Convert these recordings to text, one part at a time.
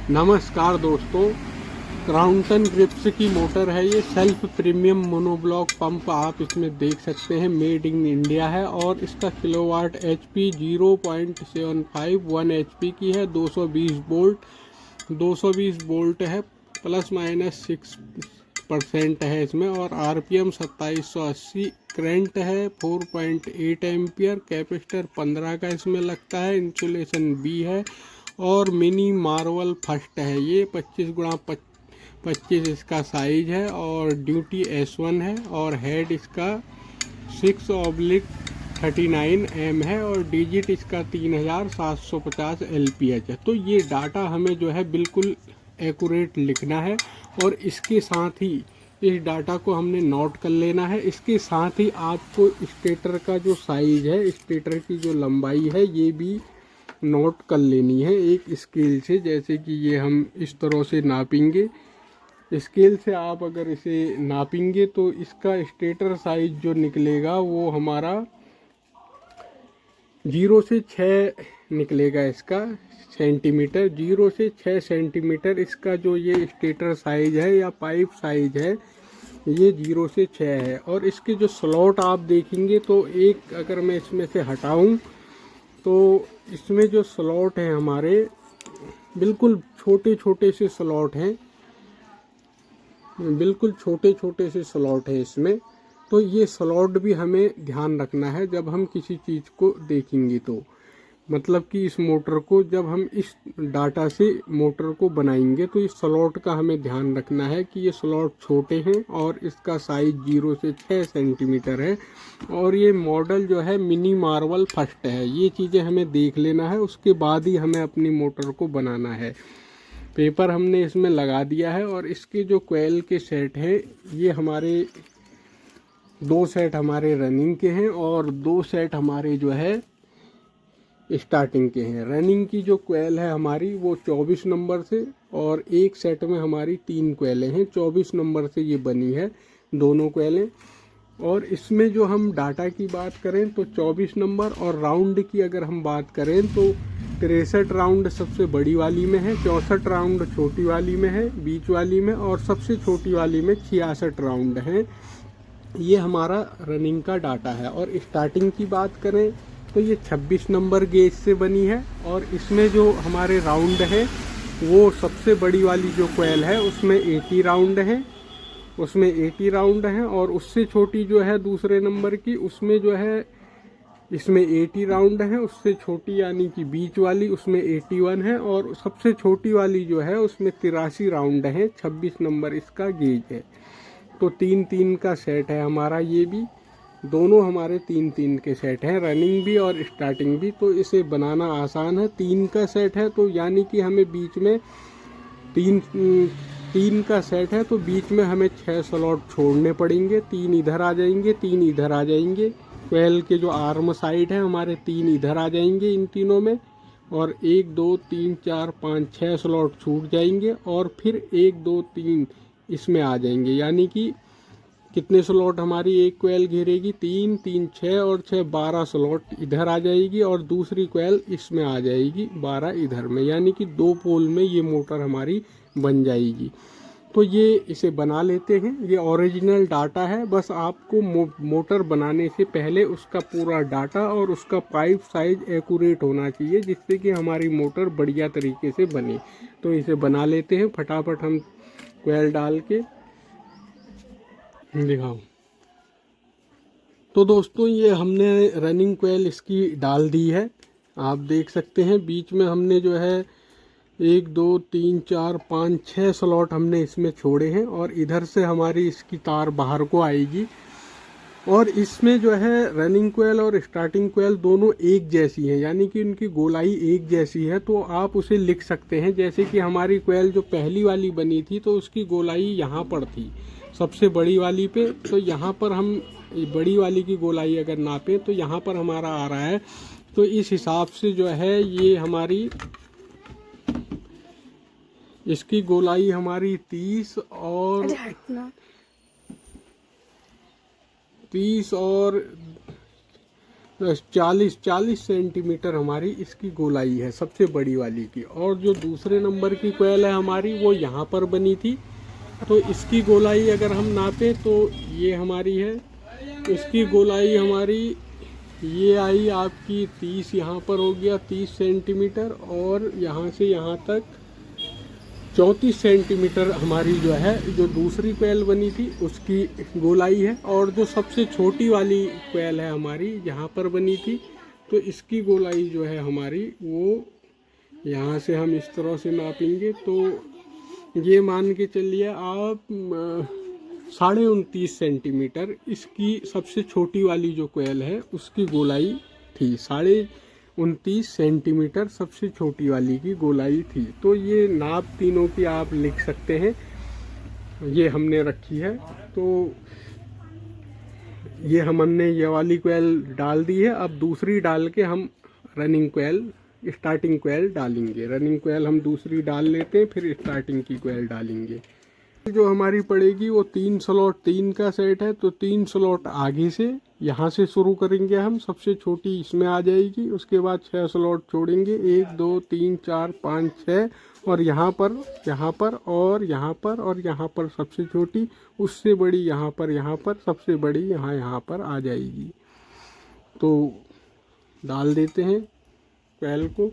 नमस्कार दोस्तों, क्राउंटन ग्रिप्स की मोटर है ये। सेल्फ प्रीमियम मोनोब्लॉक पंप आप इसमें देख सकते हैं, मेड इन इंडिया है और इसका किलोवाट HP 0.75 1 HP की है। 220 वोल्ट है, प्लस माइनस 6% है इसमें और RPM 2780। करंट है 4.8 एम्पियर। कैपेसिटर 15 का इसमें लगता है। इंसुलेशन B है और मिनी मार्वल फर्स्ट है ये। 25x25 इसका साइज है और ड्यूटी S1 है और हेड इसका 6/39 है और डिजिट इसका 3750 LPH है। तो ये डाटा हमें जो है बिल्कुल एक्यूरेट लिखना है और इसके साथ ही इस डाटा को हमने नोट कर लेना है। इसके साथ ही आपको स्टेटर का जो साइज है, स्टेटर की जो लंबाई है, ये भी नोट कर लेनी है एक स्केल से। जैसे कि ये हम इस तरह से नापेंगे, स्केल से आप अगर इसे नापेंगे तो इसका स्टेटर साइज जो निकलेगा वो हमारा 0 से 6 निकलेगा। इसका सेंटीमीटर 0 से 6 सेंटीमीटर इसका जो ये स्टेटर साइज है या पाइप साइज है, ये 0 से 6 है। और इसके जो स्लॉट आप देखेंगे तो एक अगर मैं इसमें से हटाऊं तो इसमें जो स्लॉट हैं हमारे बिल्कुल छोटे छोटे से स्लॉट हैं, बिल्कुल छोटे छोटे से स्लॉट है इसमें। तो ये स्लॉट भी हमें ध्यान रखना है जब हम किसी चीज़ को देखेंगे। तो मतलब कि इस मोटर को जब हम इस डाटा से मोटर को बनाएंगे तो इस स्लॉट का हमें ध्यान रखना है कि ये स्लॉट छोटे हैं और इसका साइज 0 से 6 सेंटीमीटर है और ये मॉडल जो है मिनी मार्वल फर्स्ट है। ये चीज़ें हमें देख लेना है, उसके बाद ही हमें अपनी मोटर को बनाना है। पेपर हमने इसमें लगा दिया है और इसके जो कोयल के सेट हैं, ये हमारे 2 सेट हमारे रनिंग के हैं और 2 सेट हमारे जो है स्टार्टिंग के हैं। रनिंग की जो कोयल है हमारी वो 24 नंबर से और एक सेट में हमारी 3 कोयलें हैं। 24 नंबर से ये बनी है दोनों कोयलें। और इसमें जो हम डाटा की बात करें तो 24 नंबर, और राउंड की अगर हम बात करें तो 63 राउंड सबसे बड़ी वाली में है, 64 राउंड छोटी वाली में है, बीच वाली में, और सबसे छोटी वाली में 66 राउंड हैं। ये हमारा रनिंग का डाटा है। और स्टार्टिंग की बात करें तो ये 26 नंबर गेज से बनी है और इसमें जो हमारे राउंड है वो सबसे बड़ी वाली जो कोयल है उसमें 80 राउंड है, उसमें 80 राउंड हैं। और उससे छोटी जो है दूसरे नंबर की, उसमें जो है इसमें 80 राउंड है। उससे छोटी यानी कि बीच वाली उसमें 81 है और सबसे छोटी वाली जो है उसमें 83 राउंड है। 26 नंबर इसका गेज है। तो 3-3 का सेट है हमारा। ये भी दोनों हमारे 3-3 के सेट हैं, रनिंग भी और स्टार्टिंग भी। तो इसे बनाना आसान है। 3 का सेट है तो यानी कि हमें बीच में 3 का सेट है तो बीच में हमें 6 स्लॉट छोड़ने पड़ेंगे। 3 इधर आ जाएंगे, 3 इधर आ जाएंगे। कोयल के जो आर्म साइड है हमारे 3 इधर आ जाएंगे इन तीनों में, और 1 2 3 4 5 6 स्लॉट छूट जाएंगे और फिर 1 2 3 इसमें आ जाएंगे। यानी कि कितने स्लॉट हमारी एक कोयल घेरेगी? 3 3 6 और 6 12 स्लॉट इधर आ जाएगी और दूसरी कोयल इसमें आ जाएगी 12 इधर में। यानी कि 2 पोल में ये मोटर हमारी बन जाएगी। तो ये इसे बना लेते हैं। ये ओरिजिनल डाटा है। बस आपको मोटर बनाने से पहले उसका पूरा डाटा और उसका पाइप साइज एक्यूरेट होना चाहिए, जिससे कि हमारी मोटर बढ़िया तरीके से बने। तो इसे बना लेते हैं फटाफट। हम कोयल डाल के दिखाओ। तो दोस्तों ये हमने रनिंग कोयल इसकी डाल दी है, आप देख सकते हैं। बीच में हमने जो है 1 2 3 4 5 6 स्लॉट हमने इसमें छोड़े हैं और इधर से हमारी इसकी तार बाहर को आएगी। और इसमें जो है रनिंग कोयल और स्टार्टिंग कोयल दोनों एक जैसी हैं, यानी कि उनकी गोलाई एक जैसी है। तो आप उसे लिख सकते हैं जैसे कि हमारी कोयल जो पहली वाली बनी थी तो उसकी गोलाई यहाँ पर थी सबसे बड़ी वाली पे। तो यहाँ पर हम बड़ी वाली की गोलाई अगर नापें तो यहाँ पर हमारा आ रहा है। तो इस हिसाब से जो है ये हमारी इसकी गोलाई हमारी 30 और 30 और 40 सेंटीमीटर हमारी इसकी गोलाई है सबसे बड़ी वाली की। और जो दूसरे नंबर की कोयल है हमारी वो यहाँ पर बनी थी, तो इसकी गोलाई अगर हम नापे तो ये हमारी है, इसकी गोलाई हमारी ये आई आपकी 30, यहाँ पर हो गया 30 सेंटीमीटर, और यहाँ से यहाँ तक 34 सेंटीमीटर हमारी जो है जो दूसरी कोयल बनी थी उसकी गोलाई है। और जो सबसे छोटी वाली कोयल है हमारी यहाँ पर बनी थी, तो इसकी गोलाई जो है हमारी वो यहाँ से हम इस तरह से नापेंगे तो ये मान के चलिए आप 29.5 सेंटीमीटर इसकी सबसे छोटी वाली जो कोयल है उसकी गोलाई थी। 29.5 सेंटीमीटर सबसे छोटी वाली की गोलाई थी। तो ये नाप तीनों की आप लिख सकते हैं, ये हमने रखी है। तो ये हमने ये वाली कोयल डाल दी है। अब दूसरी डाल के हम रनिंग कोयल, स्टार्टिंग कोयल डालेंगे। रनिंग कोयल हम दूसरी डाल लेते हैं, फिर स्टार्टिंग की कोयल डालेंगे। जो हमारी पड़ेगी वो 3 स्लॉट 3 का सेट है, तो 3 स्लॉट आगे से यहाँ से शुरू करेंगे हम, सबसे छोटी इसमें आ जाएगी। उसके बाद 6 स्लॉट छोड़ेंगे, 1 2 3 4 5 6, और यहाँ पर और यहाँ पर और यहाँ पर सबसे छोटी, उससे बड़ी यहाँ पर सबसे बड़ी यहाँ पर आ जाएगी। तो डाल देते हैं कोयल को।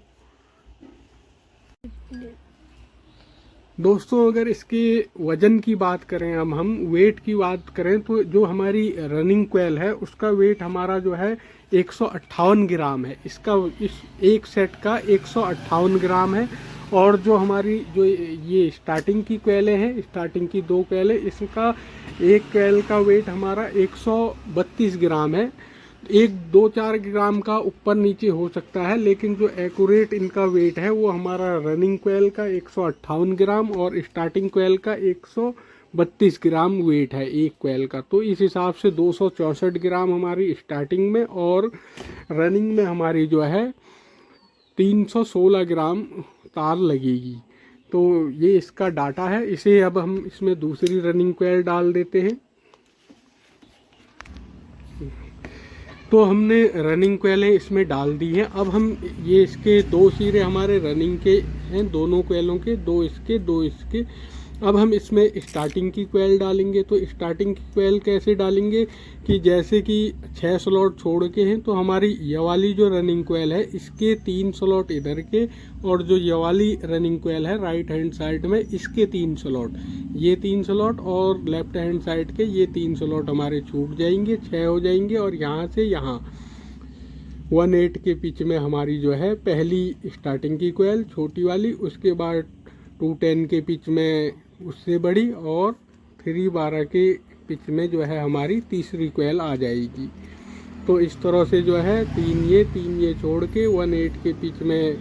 दोस्तों अगर इसके वज़न की बात करें, अब हम वेट की बात करें, तो जो हमारी रनिंग कोयल है उसका वेट हमारा जो है 158 ग्राम है। इसका इस एक सेट का 158 ग्राम है। और जो हमारी जो ये स्टार्टिंग की कोयलें हैं, स्टार्टिंग की 2 कोयलें, इसका एक कोयल का वेट हमारा 132 ग्राम है। 1-2-4 ग्राम का ऊपर नीचे हो सकता है, लेकिन जो एक्यूरेट इनका वेट है वो हमारा रनिंग कोयल का 158 ग्राम और स्टार्टिंग कोयल का 132 ग्राम वेट है एक कोयल का। तो इस हिसाब से 264 ग्राम हमारी स्टार्टिंग में, और रनिंग में हमारी जो है 316 ग्राम तार लगेगी। तो ये इसका डाटा है। इसे अब हम इसमें दूसरी रनिंग कोयल डाल देते हैं। तो हमने रनिंग कोयलें इसमें डाल दी हैं। अब हम ये इसके 2 सिरे हमारे रनिंग के हैं, दोनों कोयलों के, 2 इसके 2 इसके। अब हम इसमें स्टार्टिंग की कोयल डालेंगे। तो स्टार्टिंग की कोयल कैसे डालेंगे कि जैसे कि 6 स्लॉट छोड़ के हैं, तो हमारी ये वाली जो रनिंग कोयल है इसके 3 स्लॉट इधर के, और जो ये वाली रनिंग कोयल है राइट हैंड साइड में इसके 3 स्लॉट, ये 3 स्लॉट, और लेफ्ट हैंड साइड के ये 3 स्लॉट हमारे छूट जाएंगे, 6 हो जाएंगे। और यहाँ से यहाँ 1/8 के पिच में हमारी जो है पहली स्टार्टिंग की कोयल छोटी वाली, उसके बाद 210 के पिच में उससे बड़ी, और 312 के पिच में जो है हमारी तीसरी कोयल आ जाएगी। तो इस तरह से जो है 3 ये छोड़ के 1/8 के पिच में,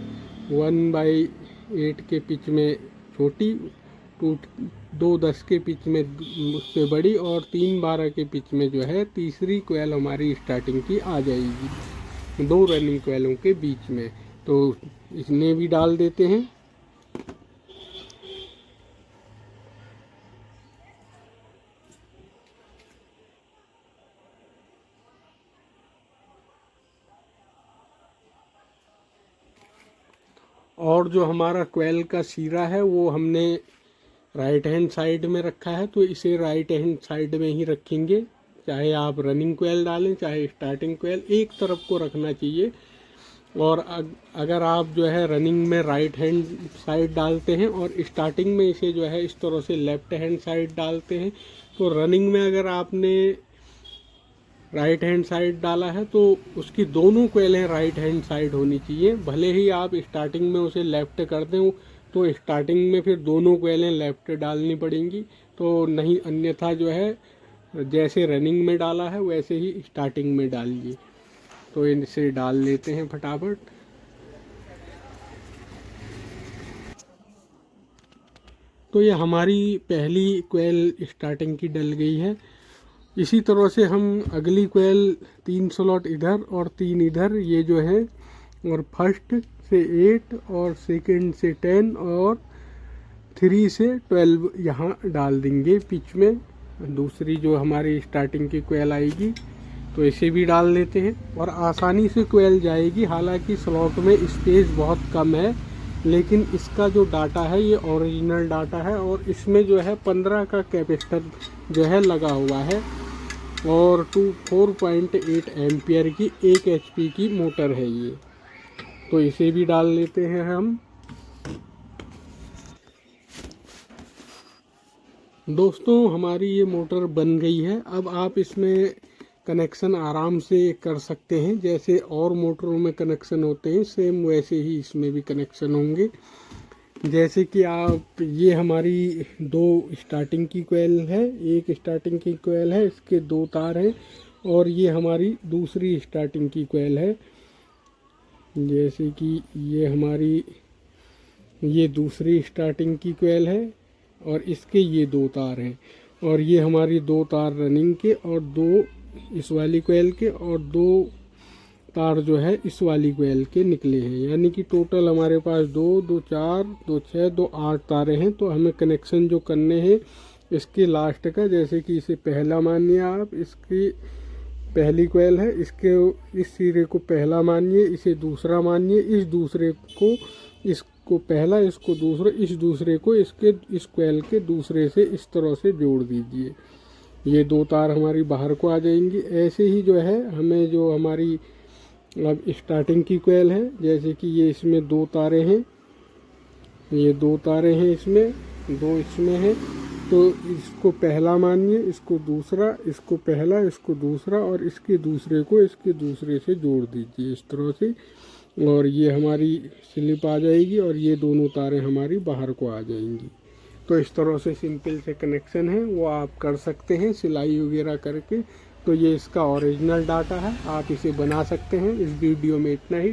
1/8 के पिच में छोटी, 210 के पिच में उससे बड़ी, और 312 के पिच में जो है तीसरी कोयल हमारी स्टार्टिंग की आ जाएगी 2 रनिंग कोयलों के बीच में। तो इसने भी डाल देते हैं। और जो हमारा कोयल का सिरा है वो हमने राइट हैंड साइड में रखा है, तो इसे राइट हैंड साइड में ही रखेंगे। चाहे आप रनिंग कोयल डालें चाहे स्टार्टिंग कोयल, एक तरफ को रखना चाहिए। और अगर आप जो है रनिंग में राइट हैंड साइड डालते हैं और स्टार्टिंग में इसे जो है इस तरह से लेफ्ट हैंड साइड डालते हैं, तो रनिंग में अगर आपने राइट हैंड साइड डाला है तो उसकी दोनों कोयलें राइट हैंड साइड होनी चाहिए। भले ही आप स्टार्टिंग में उसे लेफ्ट कर दें, तो स्टार्टिंग में फिर दोनों कोयलें लेफ्ट डालनी पड़ेंगी, तो नहीं, अन्यथा जो है जैसे रनिंग में डाला है वैसे ही स्टार्टिंग में डालिए। तो इनसे डाल लेते हैं फटाफट। तो ये हमारी पहली कोयल स्टार्टिंग की डल गई है। इसी तरह से हम अगली कोयल 3 स्लॉट इधर और 3 इधर, ये जो है, और फर्स्ट से 8 और सेकंड से 10 और 3 से 12 यहाँ डाल देंगे पिच में। दूसरी जो हमारी स्टार्टिंग की कोयल आएगी तो इसे भी डाल लेते हैं और आसानी से कोयल जाएगी। हालांकि स्लॉट में स्पेस बहुत कम है, लेकिन इसका जो डाटा है ये ओरिजिनल डाटा है और इसमें जो है 15 का कैपेसिटर जो है लगा हुआ है और 4.8 एम्पियर की 1 HP की मोटर है ये। तो इसे भी डाल लेते हैं हम। दोस्तों हमारी ये मोटर बन गई है। अब आप इसमें कनेक्शन आराम से कर सकते हैं, जैसे और मोटरों में कनेक्शन होते हैं सेम वैसे ही इसमें भी कनेक्शन होंगे। जैसे कि आप, ये हमारी 2 स्टार्टिंग की कोयल है, एक स्टार्टिंग की कोयल है, इसके 2 तार हैं और ये हमारी दूसरी स्टार्टिंग की कोयल है। जैसे कि ये हमारी ये दूसरी स्टार्टिंग की कोयल है और इसके ये 2 तार हैं और ये हमारी 2 तार रनिंग के और 2 इस वाली कोयल के और 2 तार जो है इस वाली कोयल के निकले हैं। यानी कि टोटल हमारे पास 2, 2, 4, 2, 6, 2, 8 तारे हैं। तो हमें कनेक्शन जो करने हैं इसके लास्ट का, जैसे कि इसे पहला मानिए आप, इसकी पहली कोयल है, इसके इस सिरे को पहला मानिए, इसे दूसरा मानिए, इस दूसरे को इसको पहला, इसको दूसरा, इस दूसरे को इसके इस कोयल के दूसरे से इस तरह से जोड़ दीजिए। ये 2 तार हमारी बाहर को आ जाएंगी। ऐसे ही जो है हमें जो हमारी अब स्टार्टिंग की कोयल है, जैसे कि ये इसमें 2 तारे हैं, ये 2 तारे हैं इसमें, 2 इसमें हैं, तो इसको पहला मानिए, इसको दूसरा, इसको पहला, इसको दूसरा और इसके दूसरे को इसके दूसरे से जोड़ दीजिए इस तरह से और ये हमारी स्लिप आ जाएगी और ये दोनों तारें हमारी बाहर को आ जाएंगी। तो इस तरह से सिंपल से कनेक्शन है वो आप कर सकते हैं सिलाई वगैरह करके। तो ये इसका ओरिजिनल डाटा है, आप इसे बना सकते हैं। इस वीडियो में इतना ही।